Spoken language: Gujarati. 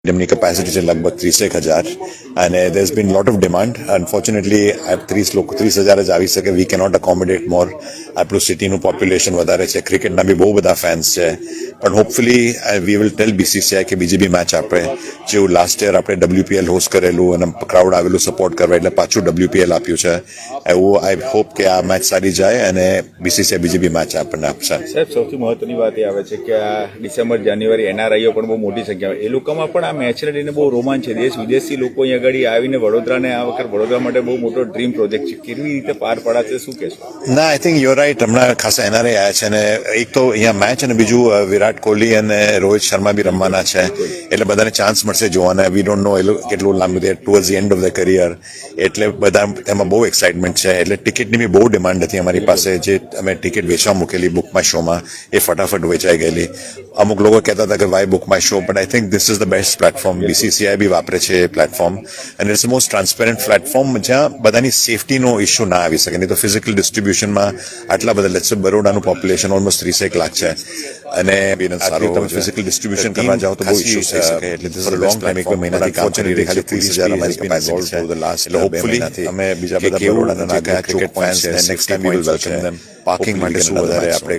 જેમની કેપેસિટી છે લગભગ 30,000 અને there has been lot of demand. Unfortunately, 30,000 જ આવી શકે. We cannot accommodate more. આપણું સિટીનું પોપ્યુલેશન વધારે છે, ક્રિકેટના બી બહુ બધા ફેન્સ છે, પણ hopefully we will tail BCCI કે બીજી બી મેચ આપે. જેવું લાસ્ટ યર આપણે WPL હોસ્ટ કરેલું અને ક્રાઉડ આવેલું સપોર્ટ કરવા, એટલે પાછું WPL આપ્યું છે. એવું આઈ હોપ કે આ મેચ સારી જાય અને બીસીસીઆઈ બીજી બી મેચ આપણને આપશે. સાહેબ, સૌથી મહત્વની વાત એ આવે છે કે આ ડિસેમ્બર જાન્યુઆરી NRIઓ પણ બહુ મોટી સંખ્યામાં, એ લોકોમાં પણ આ મેચને લઈને બહુ રોમાંચ છે. દેશ વિદેશથી લોકો અહીં આગળ આવીને વડોદરાને આ વખત વડોદરા માટે બહુ મોટો ડ્રીમ પ્રોજેક્ટ છે. કેવી રીતે પાર પડાશે, શું કહેશો? ના, આઈ થિંક યુ રાઈટ. હમણાં ખાસા NRI આવ્યા છે અને એક તો અહીંયા મેચ અને બીજું વિરાટ કોહલી અને રોહિત શર્મા બી રમવાના છે, એટલે બધાને ચાન્સ મળશે જોવાના. વી ડોન્ટ નો કેટલું લાંબુ they towards the end of the career, એટલે બધા એમાં બહુ એક્સાઇટમેન્ટ છે. એટલે ટિકિટની બી બહુ ડિમાન્ડ હતી અમારી પાસે. જે અમે ટિકિટ વેચવા મૂકેલી બુક માય શોમાં, એ ફટાફટ વેચાઈ ગયેલી. અમુક લોકો કહેતા હતા કે why BookMyShow, but I think this is the best platform. BCCI બી વાપરે છે એ પ્લેટફોર્મ અને ઇટ્સ મોસ્ટ ટ્રાન્સપેરન્ટ પ્લેટફોર્મ જ્યાં બધાની સેફટીનો ઇસ્યુ ના આવી શકે. નહીં તો ફિઝિકલ ડિસ્ટ્રીબ્યુશનમાં આટલા બધા, લેટ્સ સે બરોડાનું પોપ્યુલેશન ઓલમોસ્ટ 30 લાખ છે અને તમે ફિઝિકલ ડિસ્ટ્રીબ્યુશન કરવા જાઓ તો બહુ ઇસ્યુ થઈ શકે. એટલે ધીસ ઇઝ લોંગ ટાઈમ, એક મહિનાથી કામ કરી રહી છે. 30,000 અમારી કેપેસિટી છે. એટલે હોપફુલી અમે બીજા બધા બરોડાના cricket fans next time we will welcome them. Parking માટે શું વધારે આપણે